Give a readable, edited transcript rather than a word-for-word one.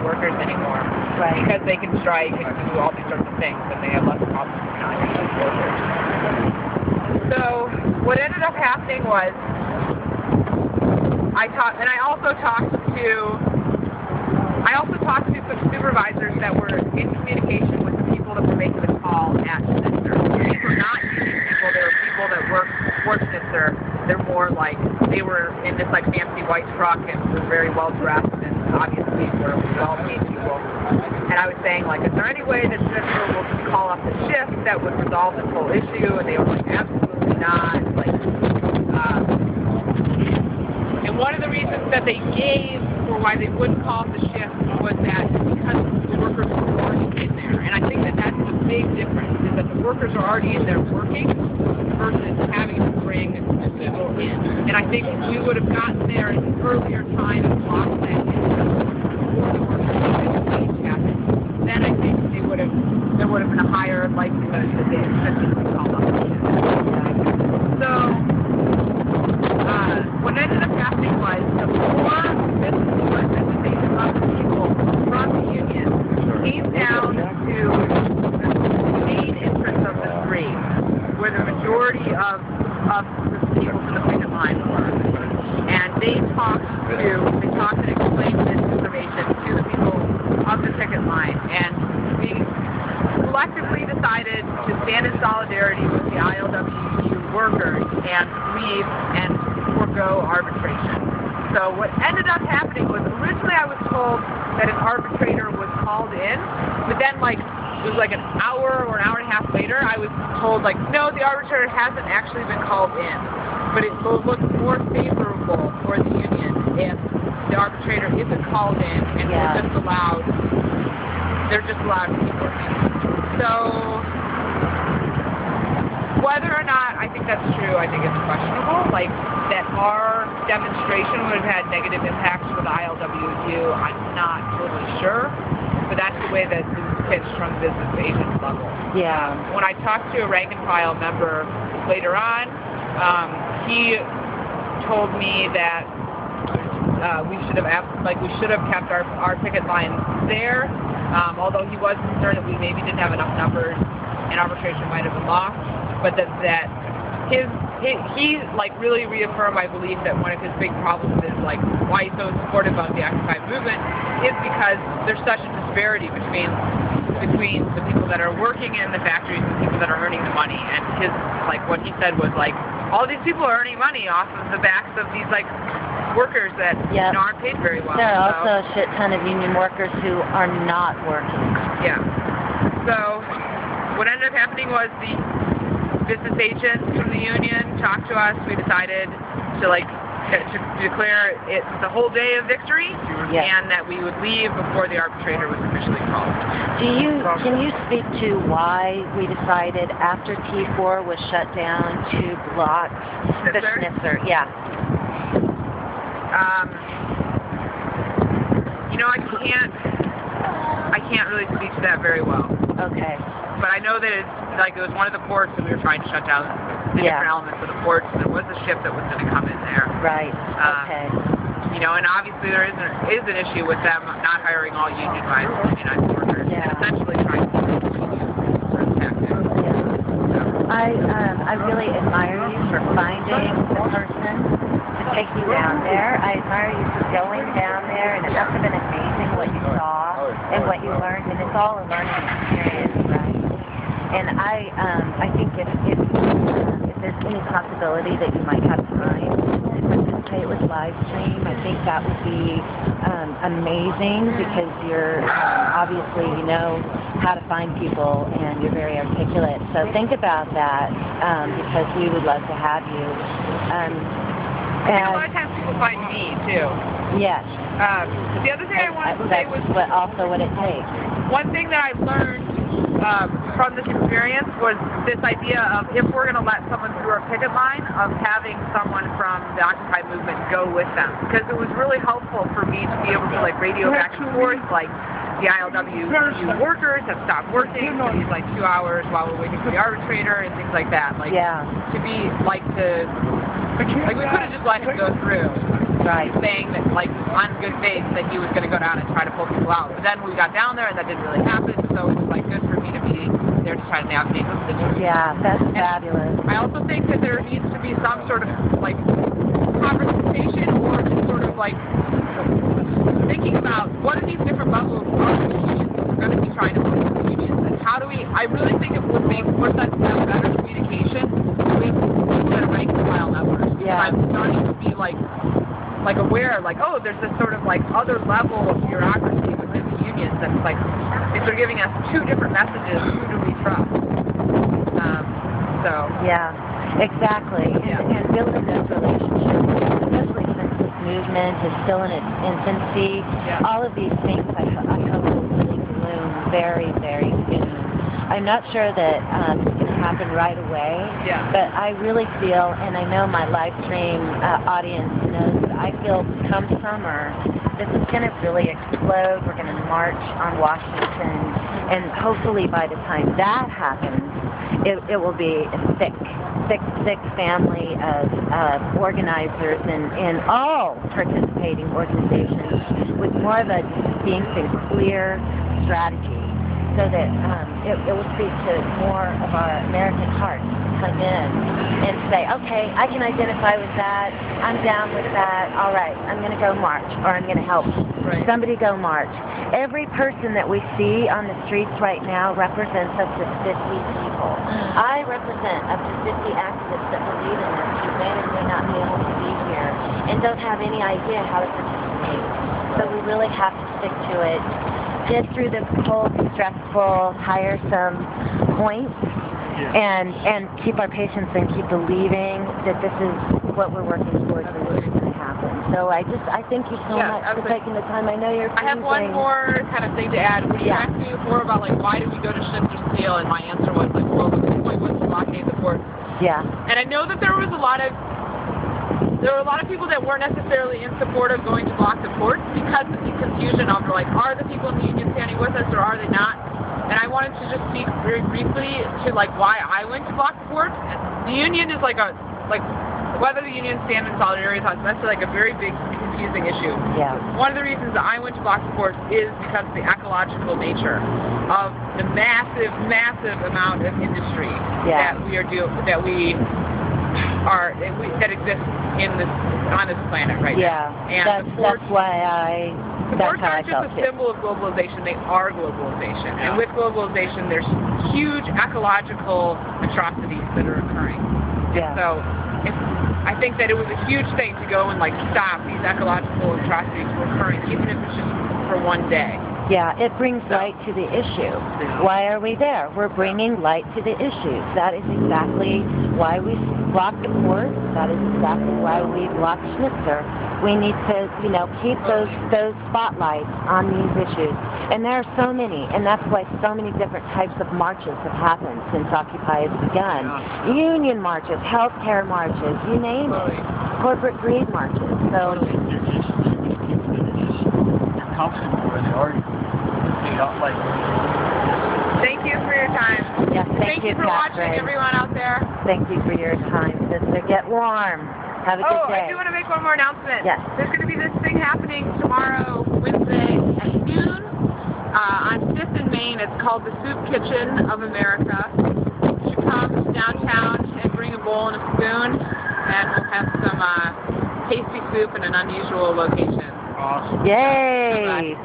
workers anymore. Right. Because they can strike and do all these sorts of things, and they have less problems with non-union workers. So what ended up happening was I also talked to some supervisors that were in communication with the people that were making the call at Snitzer. These were not union people, they were people that worked for Snitzer. They're more like, they were in this like fancy white truck and were very well dressed and obviously were well paid people. And I was saying like, is there any way that Snitzer will call up the shift that would resolve this whole issue? And they were like, absolutely not. Like, and one of the reasons that they gave for why they wouldn't call up the shift was that because the workers were already in there. And I think that that's the big difference, is that the workers are already in there working versus having to bring people in. And I think if we would have gotten there at an earlier time and blocked that in before the workers change happened, then I think there would have been a higher likelihood that they would call up the shift. So what ended up happening was the four businesses that they of people from the union came down to the main entrance of the street, where the majority of the people in the picket line were. And they talked and explained this information to the people of the picket line. And we collectively decided to stand in solidarity with the ILWU workers and leave and forego arbitration. So what ended up happening was originally I was told that an arbitrator was called in, but then like it was like an hour or an hour and a half later I was told like, no, the arbitrator hasn't actually been called in, but it will look more favorable for the union if the arbitrator isn't called in and they're just allowed to keep working. So whether or not I think that's true, I think it's questionable. Like, that our demonstration would have had negative impacts for the ILWU, I'm not totally sure. But that's the way that this is pitched from the business agent level. Yeah. When I talked to a rank and file member later on, he told me that we should have kept our picket line there. Although he was concerned that we maybe didn't have enough numbers and arbitration might have been lost. But that he like really reaffirmed my belief that one of his big problems is like why he's so supportive of the Occupy movement is because there's such a disparity between the people that are working in the factories and the people that are earning the money. And his like what he said was like all these people are earning money off of the backs of these like workers that aren't paid very well. There are also a shit ton of union workers who are not working. Yeah. So what ended up happening was the business agents from the union talked to us. We decided to declare it the whole day of victory, and that we would leave before the arbitrator was officially called. Can you speak to why we decided after T4 was shut down to block the Snitzer? Yeah. I can't really speak to that very well. Okay. But I know that it was one of the ports that we were trying to shut down the different elements of the ports. There was a ship that was going to come in there. Right. Okay. And obviously there is an issue with them not hiring all unionized workers. And essentially trying to continue certain tactics. I really admire you for finding the person to take you down there. I admire you for going down there, and it must have been amazing what you saw and what you learned, and it's all a learning experience, right? And I think if there's any possibility that you might have time to participate with live stream, I think that would be amazing, because you're obviously you know how to find people and you're very articulate. So think about that, because we would love to have you. And a lot of times people find me too. Yes. The other thing I wanted to say was also what it takes. One thing that I learned from this experience was this idea of, if we're going to let someone through our picket line, of having someone from the Occupy movement go with them, because it was really helpful for me to be able to radio back and forth, like the ILWU workers have stopped working for these 2 hours while we're waiting for the arbitrator and things like that. To be we could have just let him go through. Right. saying that, like, on good faith, that he was going to go down and try to pull people out. But then we got down there, and that didn't really happen, so it was, like, good for me to be there to try to navigate those situations. Yeah, that's And fabulous. I also think that there needs to be some sort of, like, conversation or sort of, like, thinking about what are these different levels of unions that we're going to be trying to work with unions, and how do we, I really think it would make more sense to have better communication between people that are rank and file members. Yeah. I'm starting to be like aware, like, oh, there's this sort of like other level of bureaucracy within the unions that's like, they're giving us two different messages, who do we trust? Yeah, exactly. Yeah. And building those relationships, especially since this movement is still in its infancy, all of these things I hope will really bloom very, very soon. I'm not sure that it's going to happen right away, but I really feel, and I know my live stream audience knows that I feel come summer, this is going to really explode. We're going to march on Washington, and hopefully by the time that happens, it will be a thick family of organizers and all participating organizations with more of a distinct and clear strategy, so that it will speak to more of our American hearts to come in and say, okay, I can identify with that, I'm down with that, all right, I'm going to go march, or I'm going to help somebody go march. Every person that we see on the streets right now represents up to 50 people. I represent up to 50 activists that believe in this, who may or may not be able to be here and don't have any idea how to participate. So we really have to stick to it. Get through the whole stressful, tiresome points, and keep our patience and keep believing that this is what we're working towards and this is going to happen. So I thank you so much for taking the time. I know you're freezing. I have one more kind of thing to add. When you asked me before about, like, why did we go to ship to steel, and my answer was, like, well, the point was to blockade the port. Yeah. And I know that there were a lot of people that weren't necessarily in support of going to block the ports because of the confusion of, like, are the people in the union standing with us or are they not? And I wanted to just speak very briefly to, like, why I went to block the ports. The union is whether the union stand in solidarity with us, that's like a very big confusing issue. Yeah. One of the reasons that I went to block the ports is because of the ecological nature of the massive amount of industry that exists on this planet right now. And that's why the ports aren't just a symbol of globalization, they are globalization. And with globalization, there's huge ecological atrocities that are occurring. And so I think that it was a huge thing to go and, like, stop these ecological atrocities from occurring, even if it's just for one day. Yeah, it brings light to the issue. Why are we there? We're bringing light to the issues. That is exactly why we blocked the port. That is exactly why we blocked Schnitzer. We need to, keep those spotlights on these issues. And there are so many, and that's why so many different types of marches have happened since Occupy has begun. Union marches, healthcare marches, you name it. Corporate greed marches. So. Thank you for your time. Yes, thank you for watching, everyone out there. Thank you for your time, sister. Get warm. Have a good day. I do want to make one more announcement. Yes. There's going to be this thing happening tomorrow, Wednesday at noon on 5th and Main. It's called the Soup Kitchen of America. You should come downtown and bring a bowl and a spoon, and we'll have some tasty soup in an unusual location. Awesome. Yay!